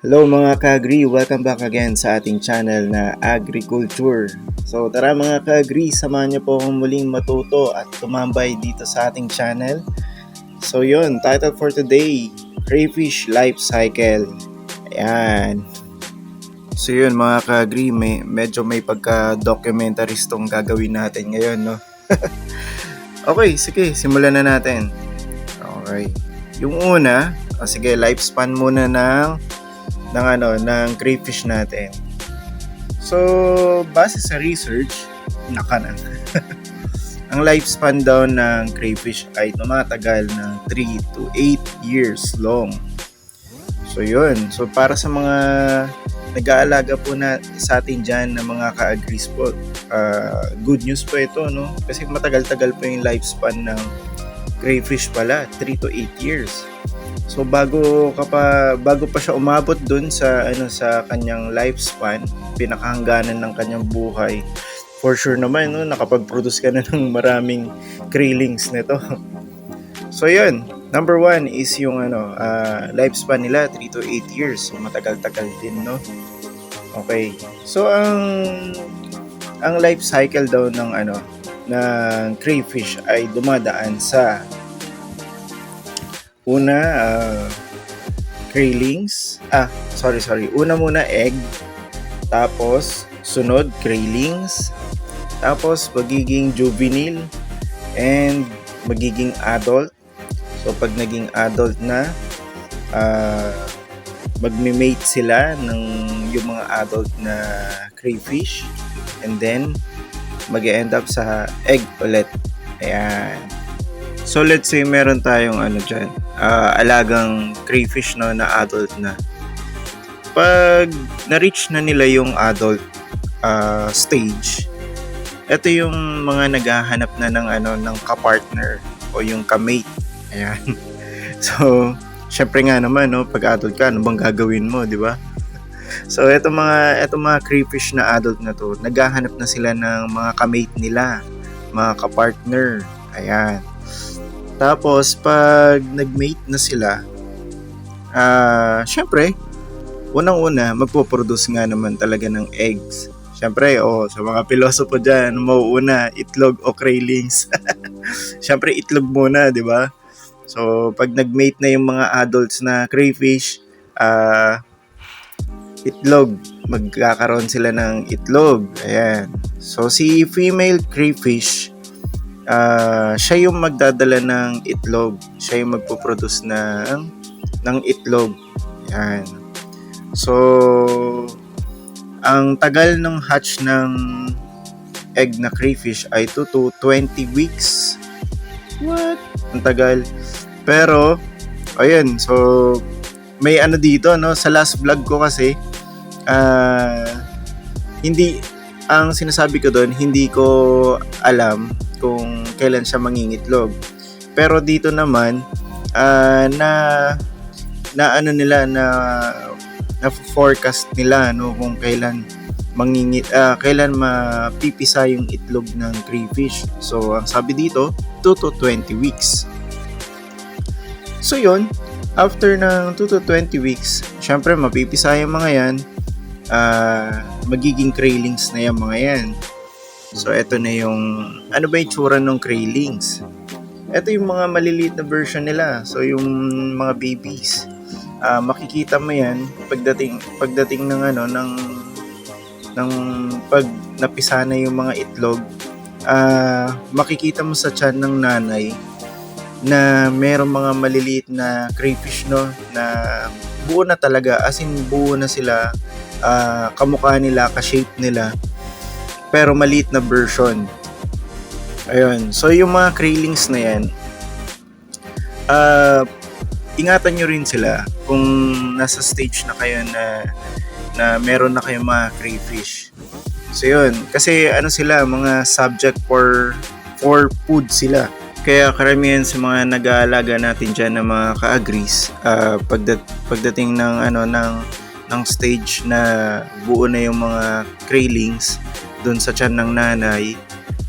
Hello mga ka-agri, welcome back again sa ating channel na Agriculture. So tara mga ka-agri, samahan niyo po akong muling matuto at tumambay dito sa ating channel. So yun, title for today, Crayfish Life Cycle. Ayan. So yun mga ka-agri, medyo may pagka-documentaries tong gagawin natin ngayon, no? Okay, sige, simulan na natin. Okay. Yung una, sige, lifespan muna ng crayfish natin. So, base sa research, ang lifespan daw ng crayfish ay tumatagal ng 3 to 8 years long. So, yun. So, para sa mga nag-aalaga po na sa atin dyan ng mga ka-agris po, good news po ito, no? Kasi matagal-tagal po yung lifespan ng crayfish pala, 3 to 8 years. So bago pa siya umabot dun sa sa kanyang lifespan, pinakahangganan ng kanyang buhay, for sure naman no, nakapag-produce ka na ng maraming krillings nito. So yun, number 1 is yung lifespan nila 3 to 8 years. So matagal-tagal din, no. Okay. So ang life cycle daw ng crayfish ay dumadaan sa una, krillings. Una muna egg, tapos sunod krillings, tapos magiging juvenile and magiging adult. So pag naging adult na, magme-mate sila ng yung mga adult na crayfish, and then mag-e-end up sa egg ulit. Ayan. So let's say meron tayong dyan, alagang crayfish no, na adult na. Pag na-reach na nila yung adult stage, ito yung mga naghahanap na ng ka-partner o yung ka-mate. Ayan. So, syempre nga naman no, pag adult ka, ano bang gagawin mo, di ba? So, ito mga crayfish na adult na to, naghahanap na sila ng mga ka-mate nila, mga ka-partner. Ayan. Tapos, pag nag-mate na sila, syempre, unang-una, magpo-produce nga naman talaga ng eggs. Syempre, sa mga pilosopo dyan, mauuna, itlog o krillings. Syempre, itlog muna, di ba? So, pag nag-mate na yung mga adults na crayfish, itlog. Magkakaroon sila ng itlog. Ayan. So, si female crayfish, siya yung magdadala ng itlog. Siya yung magpo-produce ng itlog. Yan. So, ang tagal ng hatch ng egg na crayfish ay 2 to 20 weeks. What? Ang tagal. Pero, ayun. So, may dito, no? Sa last vlog ko kasi, ang sinasabi ko doon, hindi ko alam kung kailan siya mangingitlog. Pero dito naman na forecast nila no, kung kailan mapipisa yung itlog ng crayfish. So ang sabi dito 2 to 20 weeks. So yun, after ng 2 to 20 weeks, syempre mapipisa yung mga yan, magiging krillings na yung mga yan. So, ito na yung, ano ba yung tsura ng krillings? Ito yung mga maliliit na version nila. So, yung mga babies. Makikita mo yan pagdating ng pag napisa na yung mga itlog, makikita mo sa tiyan ng nanay na merong mga maliliit na crayfish, no, na buo na talaga, as in buo na sila, kamukha nila, ka-shape nila, pero maliit na version. Ayun. So, yung mga krillings na yan, ingatan nyo rin sila kung nasa stage na kayo na meron na kayong mga crayfish. So, yun. Kasi, sila, mga subject for food sila. Kaya, karamihan sa mga nag-aalaga natin dyan ng mga ka-agris, pagdating ng stage na buo na yung mga krillings doon sa tiyan ng nanay,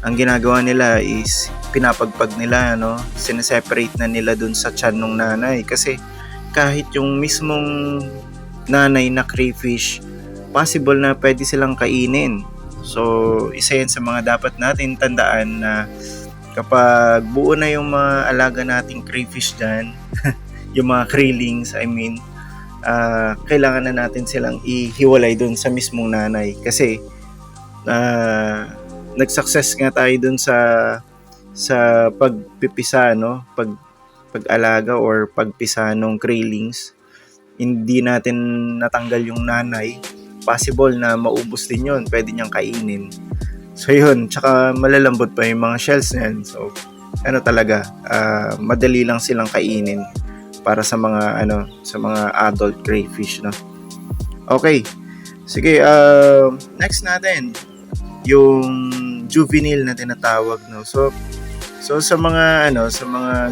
ang ginagawa nila is pinapagpag nila, no? Sineseparate na nila doon sa tiyan ng nanay, kasi kahit yung mismong nanay na crayfish, possible na pwede silang kainin. So, isa yan sa mga dapat natin tandaan na kapag buo na yung mga alaga nating crayfish dyan, yung mga krillings, kailangan na natin silang ihiwalay dun sa mismong nanay. Kasi, nag-success nga tayo dun sa pagpipisa, no? Pag-alaga or pagpisa ng krillings. Hindi natin natanggal yung nanay, possible na maubos din yun, pwede niyang kainin. So yun, tsaka malalambot pa yung mga shells niyan. So talaga, madali lang silang kainin para sa mga adult crayfish, no. Okay. Sige, next natin yung juvenile na tinatawag, no. So sa mga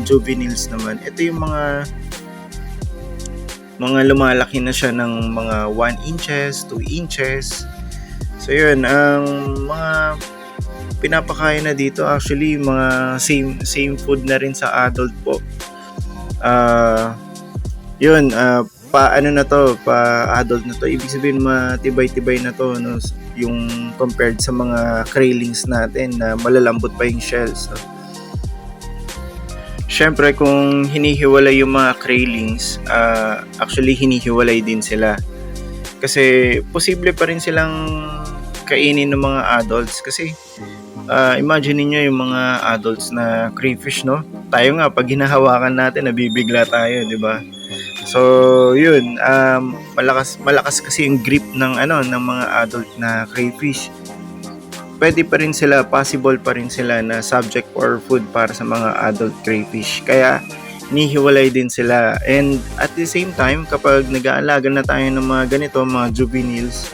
juveniles naman, ito yung mga lumalaki na siya ng mga 1 inches, 2 inches. So yun, ang mga pinapakain na dito actually mga same food na rin sa adult po. Pa adult na to. Ibig sabihin matibay-tibay na to, no, yung compared sa mga krillings natin na malalambot pa yung shells, no? Siyempre, kung hinihiwalay yung mga krillings, actually hinihiwalay din sila. Kasi posible pa rin silang kainin ng mga adults. Kasi imagine niyo yung mga adults na crayfish, no? Tayo nga, pag hinahawakan natin, nabibigla tayo, di ba? So, yun, malakas kasi yung grip ng mga adult na crayfish. Pwede pa rin sila, possible pa rin sila na subject for food para sa mga adult crayfish. Kaya, nihiwalay din sila. And at the same time, kapag nag-aalaga na tayo ng mga ganito, mga juveniles,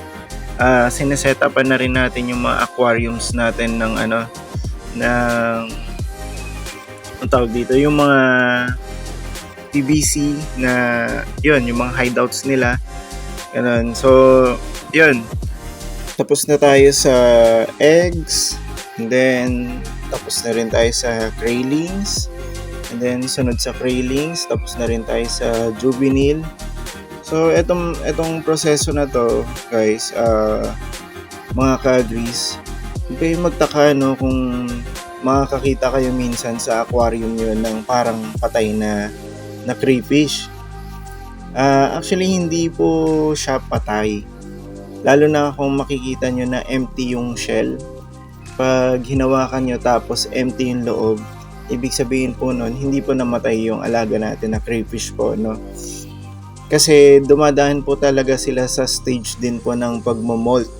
sinesetapan na rin natin yung mga aquariums natin ng tawag dito, yung mga PVC na, yun, yung mga hideouts nila. Ganun. So, yun. Tapos na tayo sa eggs, and then tapos na rin tayo sa krillings, and then sunod sa krillings, tapos na rin tayo sa juvenile. So etong proseso na to, guys, mga ka-agrees, huwag kayong magtaka, no, kung makakakita kayo minsan sa aquarium nyo ng parang patay na crayfish. Actually, hindi po siya patay. Lalo na kung makikita nyo na empty yung shell. Pag hinawakan nyo tapos empty yung loob, ibig sabihin po nun, hindi po namatay yung alaga natin na crayfish po, no? Kasi dumadaan po talaga sila sa stage din po ng pagmomolt.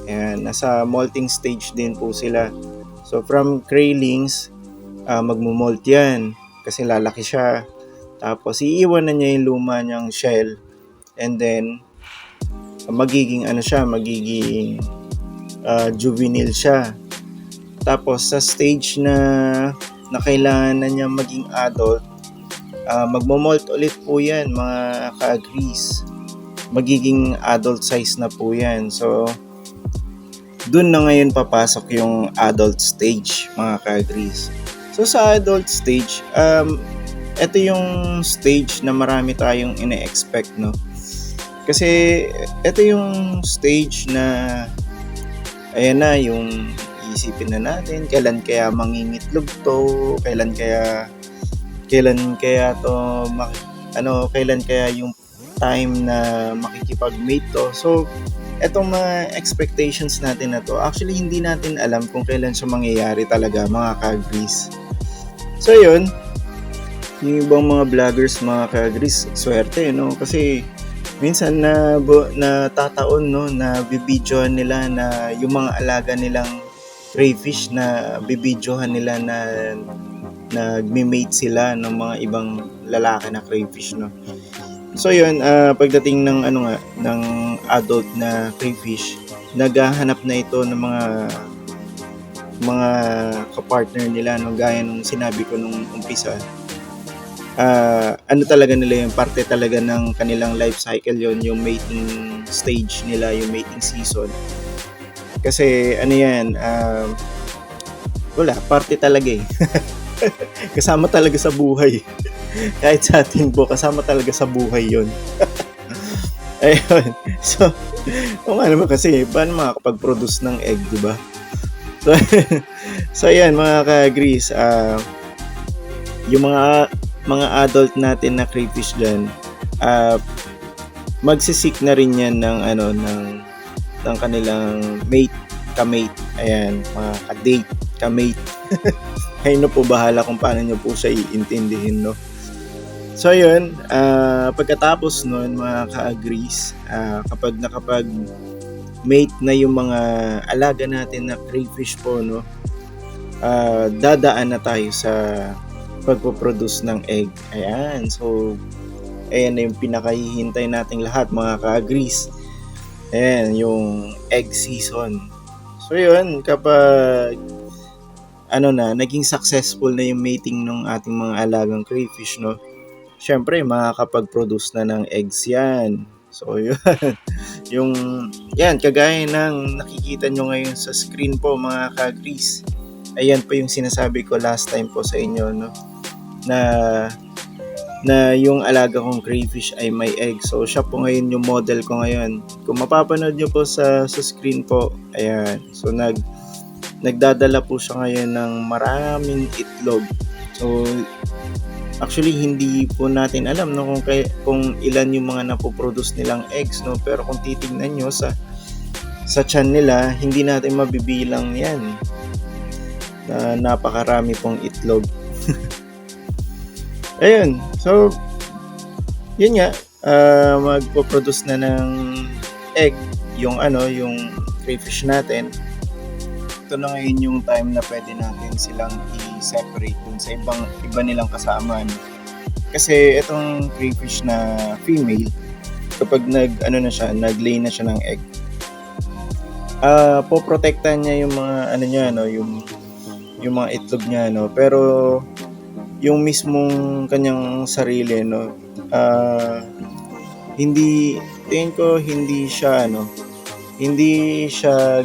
Ayan, nasa molting stage din po sila. So from krillings, magmomolt yan kasi lalaki siya. Tapos iiwan na niya yung luma niyang shell, and then magiging juvenile siya. Tapos sa stage na kailangan na niya maging adult, magmomolt ulit po yan, mga ka-agrees. Magiging adult size na po yan. So dun na ngayon papasok yung adult stage, mga ka-agrees. So sa adult stage, ito yung stage na marami tayong ine-expect, no? Kasi ito yung stage na ayan na, yung isipin na natin kailan kaya mangingitlog to, kailan kaya yung time na makikipag-mate to. So etong mga expectations natin na to, actually hindi natin alam kung kailan siya mangyayari talaga, mga ka-agrees. So yun, yung ibang mga vloggers, mga ka-agrees, swerte, no? Kasi minsan natataon, no, na bibidyohan nila na yung mga alaga nilang crayfish na bibidyohan nila na nagme-mate sila ng mga ibang lalaki na crayfish, no. So yun, pagdating ng ng adult na crayfish, naghahanap na ito ng mga kapartner nila, no, gaya nung sinabi ko nung umpisa. Talaga nila yung parte talaga ng kanilang life cycle, yon yung mating stage nila, yung mating season. Kasi parte talaga eh. Kasama talaga sa buhay. Kahit sa atin po, kasama talaga sa buhay yon. Ayun. So, kung ano ba kasi, paano makakapag-produce ng egg, di ba? So, so ayan mga ka-Grease, yung mga adult natin na crayfish diyan, ah magsisik na rin yan ng ng kanilang mate, ka-mate. Ayan, mga ka-date, ka-mate. Kayo na po bahala kung paano nyo po siya iintindihin, no? So yun, pagkatapos nun mga ka-agrees, kapag mate na yung mga alaga natin na crayfish po, no, dadaan na tayo sa pagpo-produce ng egg. Ayan, so ayan na yung pinakahihintay nating lahat mga ka-agrees. Ayan, yung egg season. So yun, kapag naging successful na yung mating ng ating mga alagang crayfish, no, syempre makakapag-produce na ng eggs yan. So yun, yung yan, kagaya ng nakikita nyo ngayon sa screen po mga ka-Grease. Ayan po yung sinasabi ko last time po sa inyo, no, na yung alaga kong crayfish ay may egg. So siya po ngayon yung model ko ngayon. Kung mapapanood nyo po sa screen po, ayan. So nagdadala po siya ngayon ng maraming itlog. So actually hindi po natin alam, no, kung ilan yung mga napoproduce nilang eggs, no, pero kung titingnan nyo sa tiyan nila, hindi natin mabibilang yan na napakarami pong itlog. Ayun, so yun nga, magpo-produce na ng egg yung yung crayfish natin. Ito na ngayon yung time na pwede natin silang i-separate dun sa iba nilang kasama, no? Kasi itong crayfish na female, kapag nag-lay na siya ng egg, poprotektahan niya yung mga yung mga itlog niya, no? Pero yung mismong kanyang sarili, no, tingin ko hindi siya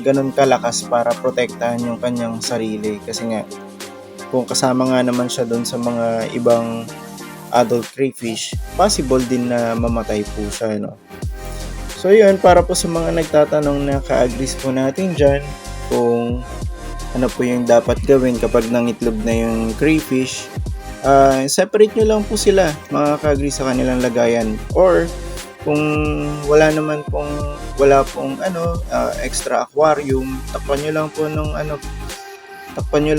ganun kalakas para protektahan yung kanyang sarili, kasi nga kung kasama nga naman siya doon sa mga ibang adult crayfish, possible din na mamatay po siya, no. So yun, para po sa mga nagtatanong na ka-agrees po natin dyan kung ano po yung dapat gawin kapag nangitlog na yung crayfish, separate nyo lang po sila mga ka-agrees sa kanilang lagayan, or kung wala pong extra aquarium, takpan nyo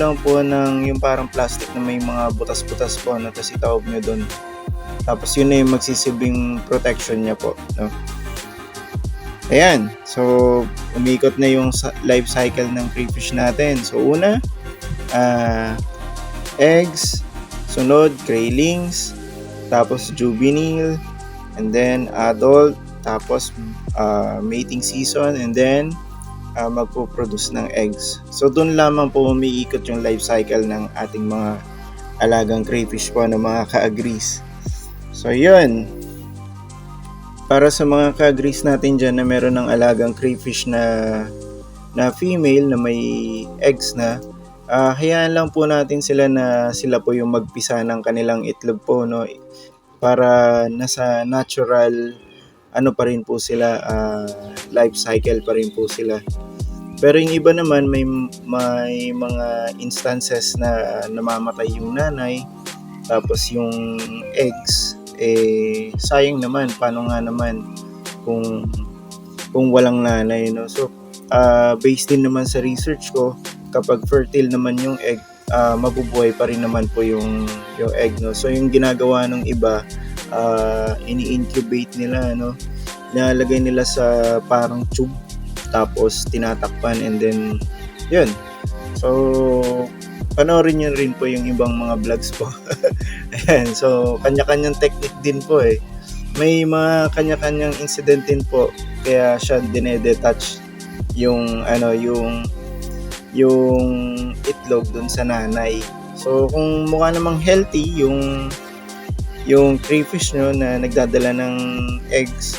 lang po ng yung parang plastic na may mga butas-butas po, no, tapos itaob nyo doon, tapos yun na yung magsisilbing protection niya po, no. Ayan, so umikot na yung life cycle ng crayfish natin. So una, eggs, sunod craylings, tapos juvenile, and then adult, tapos mating season, and then magpo-produce ng eggs. So doon lamang po umiikot yung life cycle ng ating mga alagang crayfish po, ng mga ka-agrees. So yun, para sa mga ka-agrees natin dyan na meron ng alagang crayfish na female na may eggs na, hayaan lang po natin sila na sila po yung magpisa ng kanilang itlog po, no, para nasa natural pa rin po sila, life cycle pa rin po sila. Pero yung iba naman, may mga instances na namamatay yung nanay, tapos yung eggs sayang naman, paano nga naman kung walang nanay, no. So based din naman sa research ko, kapag fertile naman yung egg, mabubuhay pa rin naman po yung egg, no. So yung ginagawa ng iba, ini-incubate nila, no, nilalagay nila sa parang tube, tapos tinatakpan, and then yun. So panoorin nyo rin po yung ibang mga vlogs po. Ayan, so kanya-kanyang technique din po may mga kanya-kanyang incident din po, kaya siya dinedetach yung itlog dun sa nanay. So kung mukha namang healthy yung crayfish nyo na nagdadala ng eggs,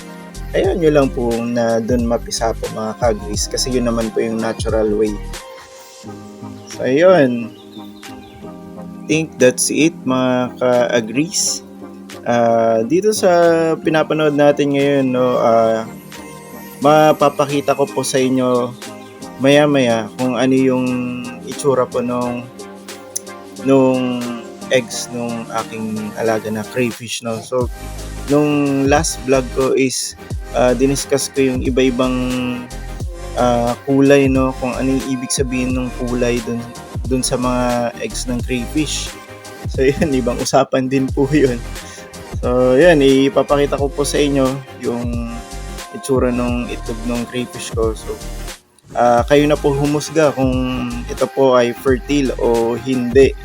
ayun nyo lang po na dun mapisa po mga ka-agrees, kasi yun naman po yung natural way. So ayun, think that's it mga ka-agrees. Dito sa pinapanood natin ngayon, no, mapapakita ko po sa inyo maya-maya kung ano yung itsura po nung eggs nung aking alaga na crayfish, no. So nung last vlog ko is diniscuss ko yung iba-ibang kulay, no, kung ano yung ibig sabihin ng kulay dun sa mga eggs ng crayfish. So yun, ibang usapan din po yun. So yan, ipapakita ko po sa inyo yung itsura ng itlog ng crayfish ko. So kayo na po humusga kung ito po ay fertile o hindi.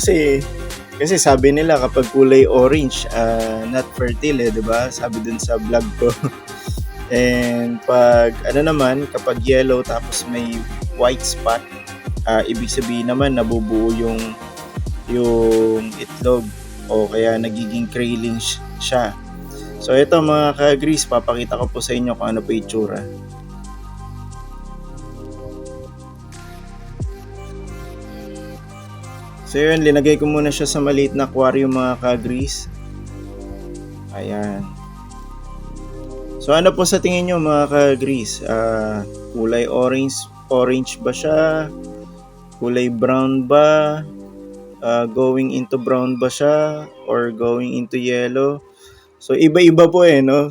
kasi sabi nila kapag kulay orange, not fertile, 'di ba? Sabi dun sa vlog ko. And pag ano naman, kapag yellow tapos may white spot, ibig sabihin naman nabubuo yung itlog o kaya nagiging crayling siya. So ito mga ka-grease, papakita ko po sa inyo kung ano po itsura. So yun, linagay ko muna siya sa maliit na aquarium mga ka-grease. Ayan. So ano po sa tingin nyo mga ka-grease? Kulay orange ba siya? Kulay brown ba? Going into brown ba siya? Or going into yellow? So iba-iba po no?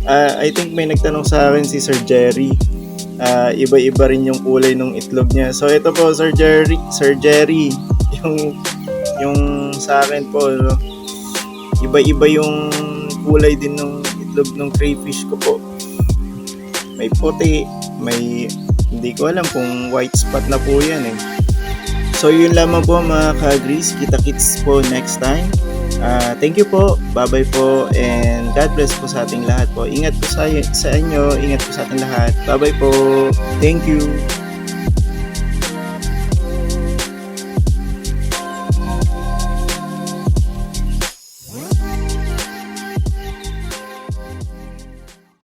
I think may nagtanong sa akin si Sir Jerry. Iba-iba rin yung kulay ng itlog niya. So ito po Sir Jerry, yung sa akin po, no? Iba-iba yung kulay din ng itlog ng crayfish ko po. May puti, may hindi ko alam kung white spot na po yan eh. So yun lamang po mga ka-grease, kita-kits po next time. Thank you po, bye-bye po, and God bless po sa ating lahat po. Ingat po sa inyo, ingat po sa ating lahat. Bye-bye po, thank you.